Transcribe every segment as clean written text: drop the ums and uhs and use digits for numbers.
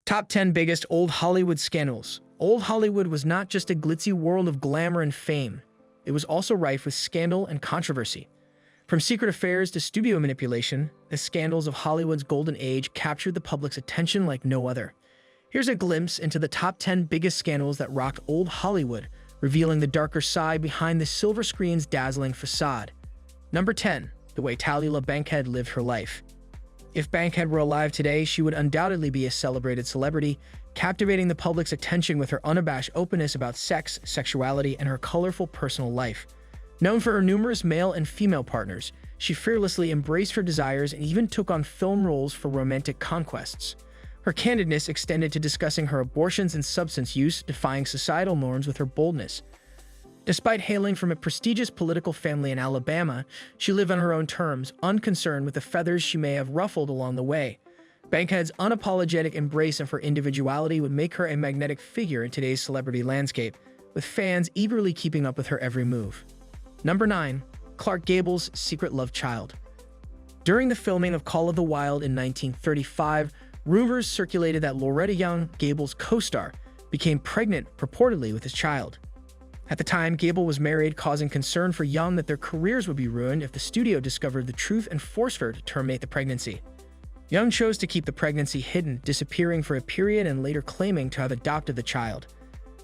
Top 10 Biggest Old Hollywood Scandals. Old Hollywood was not just a glitzy world of glamour and fame. It was also rife with scandal and controversy. From secret affairs to studio manipulation, the scandals of Hollywood's golden age captured the public's attention like no other. Here's a glimpse into the top 10 biggest scandals that rocked old Hollywood, revealing the darker side behind the silver screen's dazzling facade. Number 10. The way Tallulah Bankhead lived her life. If Bankhead were alive today, she would undoubtedly be a celebrated celebrity, captivating the public's attention with her unabashed openness about sex, sexuality, and her colorful personal life. Known for her numerous male and female partners, she fearlessly embraced her desires and even took on film roles for romantic conquests. Her candidness extended to discussing her abortions and substance use, defying societal norms with her boldness. Despite hailing from a prestigious political family in Alabama, she lived on her own terms, unconcerned with the feathers she may have ruffled along the way. Bankhead's unapologetic embrace of her individuality would make her a magnetic figure in today's celebrity landscape, with fans eagerly keeping up with her every move. Number 9. Clark Gable's secret love child. During the filming of Call of the Wild in 1935, rumors circulated that Loretta Young, Gable's co-star, became pregnant purportedly with his child. At the time, Gable was married, causing concern for Young that their careers would be ruined if the studio discovered the truth and forced her to terminate the pregnancy. Young chose to keep the pregnancy hidden, disappearing for a period and later claiming to have adopted the child.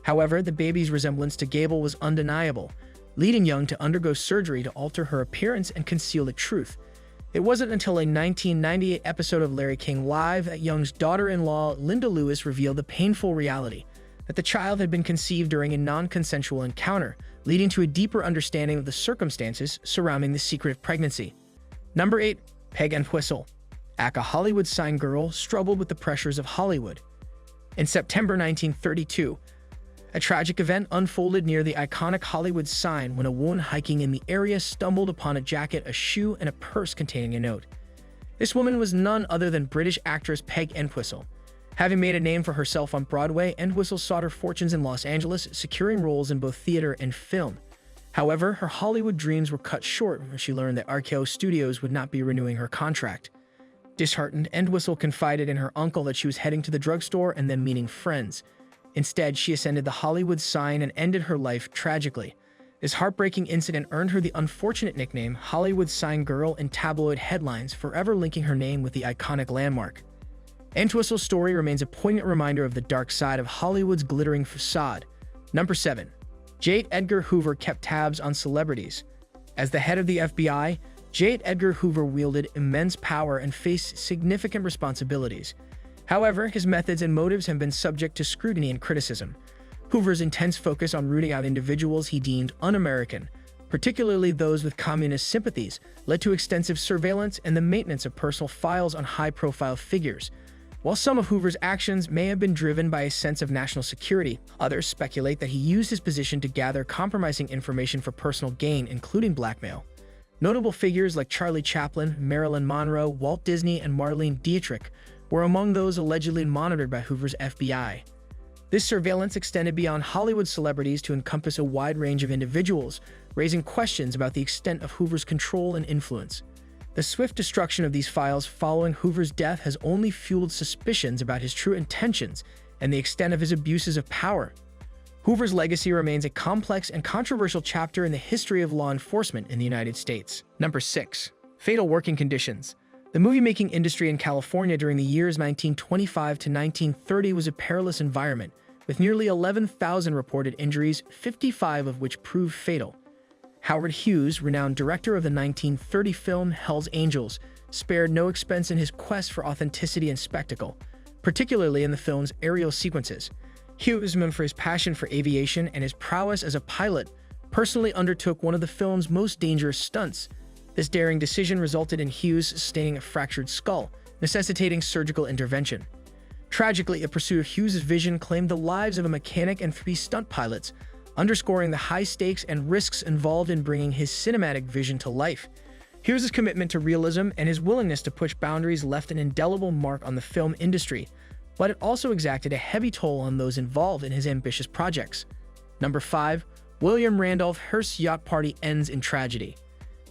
However, the baby's resemblance to Gable was undeniable, leading Young to undergo surgery to alter her appearance and conceal the truth. It wasn't until a 1998 episode of Larry King Live that Young's daughter-in-law, Linda Lewis, revealed the painful reality that the child had been conceived during a non-consensual encounter, leading to a deeper understanding of the circumstances surrounding the secretive pregnancy. Number 8. Peg Entwistle. A Hollywood sign girl struggled with the pressures of Hollywood. In September 1932, a tragic event unfolded near the iconic Hollywood sign when a woman hiking in the area stumbled upon a jacket, a shoe, and a purse containing a note. This woman was none other than British actress Peg Entwistle. Having made a name for herself on Broadway, Entwistle sought her fortunes in Los Angeles, securing roles in both theater and film. However, her Hollywood dreams were cut short when she learned that RKO Studios would not be renewing her contract. Disheartened, Entwistle confided in her uncle that she was heading to the drugstore and then meeting friends. Instead, she ascended the Hollywood sign and ended her life tragically. This heartbreaking incident earned her the unfortunate nickname Hollywood Sign Girl in tabloid headlines, forever linking her name with the iconic landmark. Entwistle's story remains a poignant reminder of the dark side of Hollywood's glittering facade. Number 7. J. Edgar Hoover kept tabs on celebrities. As the head of the FBI, J. Edgar Hoover wielded immense power and faced significant responsibilities. However, his methods and motives have been subject to scrutiny and criticism. Hoover's intense focus on rooting out individuals he deemed un-American, particularly those with communist sympathies, led to extensive surveillance and the maintenance of personal files on high-profile figures. While some of Hoover's actions may have been driven by a sense of national security, others speculate that he used his position to gather compromising information for personal gain, including blackmail. Notable figures like Charlie Chaplin, Marilyn Monroe, Walt Disney, and Marlene Dietrich were among those allegedly monitored by Hoover's FBI. This surveillance extended beyond Hollywood celebrities to encompass a wide range of individuals, raising questions about the extent of Hoover's control and influence. The swift destruction of these files following Hoover's death has only fueled suspicions about his true intentions and the extent of his abuses of power. Hoover's legacy remains a complex and controversial chapter in the history of law enforcement in the United States. Number 6. Fatal working conditions. The movie-making industry in California during the years 1925 to 1930 was a perilous environment, with nearly 11,000 reported injuries, 55 of which proved fatal. Howard Hughes, renowned director of the 1930 film Hell's Angels, spared no expense in his quest for authenticity and spectacle, particularly in the film's aerial sequences. Hughes, known for his passion for aviation and his prowess as a pilot, personally undertook one of the film's most dangerous stunts. This daring decision resulted in Hughes sustaining a fractured skull, necessitating surgical intervention. Tragically, a pursuit of Hughes' vision claimed the lives of a mechanic and 3 stunt pilots, underscoring the high stakes and risks involved in bringing his cinematic vision to life. Hughes' commitment to realism and his willingness to push boundaries left an indelible mark on the film industry, but it also exacted a heavy toll on those involved in his ambitious projects. Number 5. William Randolph Hearst's yacht party ends in tragedy.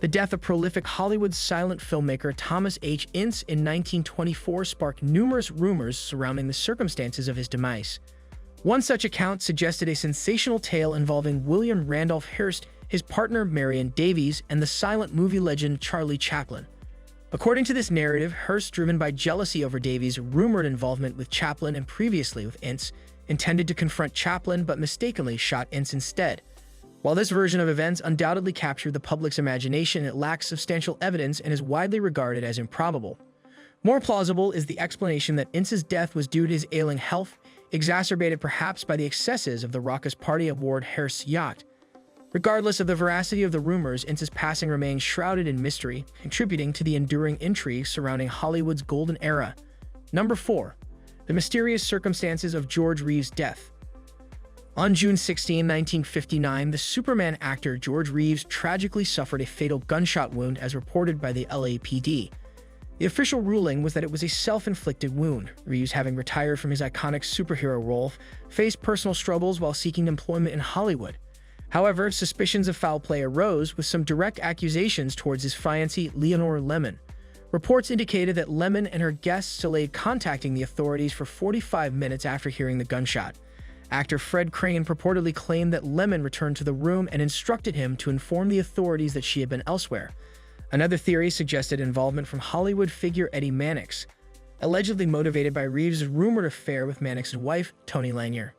The death of prolific Hollywood silent filmmaker Thomas H. Ince in 1924 sparked numerous rumors surrounding the circumstances of his demise. One such account suggested a sensational tale involving William Randolph Hearst, his partner Marion Davies, and the silent movie legend Charlie Chaplin. According to this narrative, Hearst, driven by jealousy over Davies' rumored involvement with Chaplin and previously with Ince, intended to confront Chaplin but mistakenly shot Ince instead. While this version of events undoubtedly captured the public's imagination, it lacks substantial evidence and is widely regarded as improbable. More plausible is the explanation that Ince's death was due to his ailing health, exacerbated perhaps by the excesses of the raucous party aboard Hearst's yacht. Regardless of the veracity of the rumors, Ince's passing remains shrouded in mystery, contributing to the enduring intrigue surrounding Hollywood's golden era. Number 4. The mysterious circumstances of George Reeves' death. On June 16, 1959, the Superman actor George Reeves tragically suffered a fatal gunshot wound as reported by the LAPD. The official ruling was that it was a self-inflicted wound. Reeves, having retired from his iconic superhero role, faced personal struggles while seeking employment in Hollywood. However, suspicions of foul play arose, with some direct accusations towards his fiancée, Leonore Lemmon. Reports indicated that Lemmon and her guests delayed contacting the authorities for 45 minutes after hearing the gunshot. Actor Fred Crane purportedly claimed that Lemmon returned to the room and instructed him to inform the authorities that she had been elsewhere. Another theory suggested involvement from Hollywood figure Eddie Mannix, allegedly motivated by Reeves' rumored affair with Mannix's wife, Toni Lanier.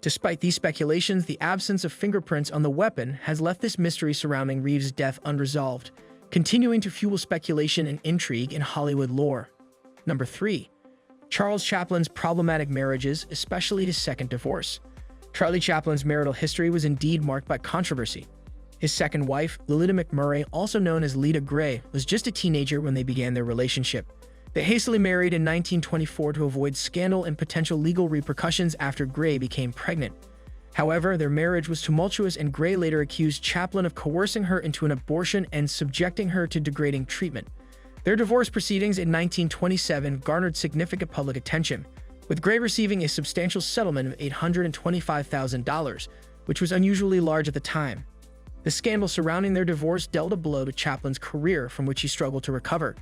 Despite these speculations, the absence of fingerprints on the weapon has left this mystery surrounding Reeves' death unresolved, continuing to fuel speculation and intrigue in Hollywood lore. Number 3. Charles Chaplin's problematic marriages, especially his second divorce. Charlie Chaplin's marital history was indeed marked by controversy. His second wife, Lilita McMurray, also known as Lita Gray, was just a teenager when they began their relationship. They hastily married in 1924 to avoid scandal and potential legal repercussions after Gray became pregnant. However, their marriage was tumultuous, and Gray later accused Chaplin of coercing her into an abortion and subjecting her to degrading treatment. Their divorce proceedings in 1927 garnered significant public attention, with Gray receiving a substantial settlement of $825,000, which was unusually large at the time. The scandal surrounding their divorce dealt a blow to Chaplin's career, from which he struggled to recover.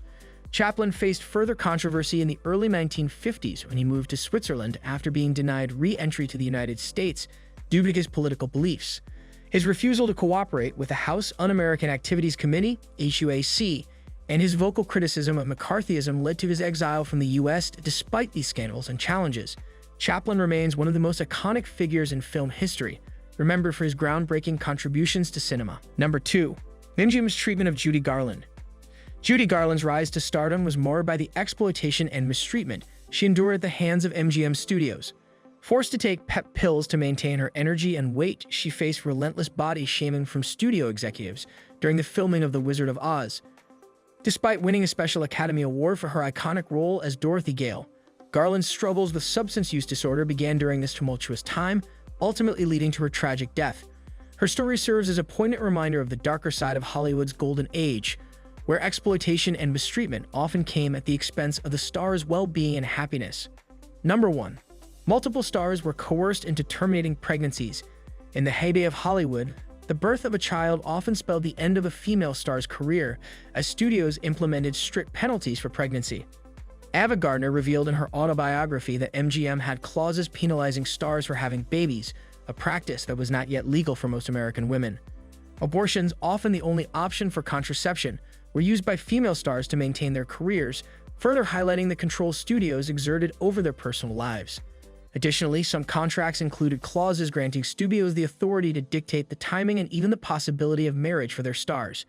Chaplin faced further controversy in the early 1950s when he moved to Switzerland after being denied re-entry to the United States due to his political beliefs. His refusal to cooperate with the House Un-American Activities Committee, HUAC, and his vocal criticism of McCarthyism led to his exile from the U.S. Despite these scandals and challenges, Chaplin remains one of the most iconic figures in film history, remembered for his groundbreaking contributions to cinema. Number 2. MGM's treatment of Judy Garland. Judy Garland's rise to stardom was marred by the exploitation and mistreatment she endured at the hands of MGM Studios. Forced to take pep pills to maintain her energy and weight, she faced relentless body shaming from studio executives during the filming of The Wizard of Oz. Despite winning a Special Academy Award for her iconic role as Dorothy Gale, Garland's struggles with substance use disorder began during this tumultuous time, ultimately leading to her tragic death. Her story serves as a poignant reminder of the darker side of Hollywood's golden age, where exploitation and mistreatment often came at the expense of the star's well-being and happiness. Number 1. Multiple stars were coerced into terminating pregnancies. In the heyday of Hollywood, the birth of a child often spelled the end of a female star's career, as studios implemented strict penalties for pregnancy. Ava Gardner revealed in her autobiography that MGM had clauses penalizing stars for having babies, a practice that was not yet legal for most American women. Abortions, often the only option for contraception, were used by female stars to maintain their careers, further highlighting the control studios exerted over their personal lives. Additionally, some contracts included clauses granting studios the authority to dictate the timing and even the possibility of marriage for their stars.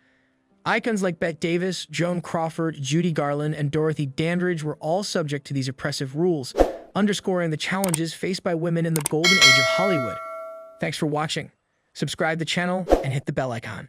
Icons like Bette Davis, Joan Crawford, Judy Garland, and Dorothy Dandridge were all subject to these oppressive rules, underscoring the challenges faced by women in the golden age of Hollywood. Thanks for watching. Subscribe to the channel and hit the bell icon.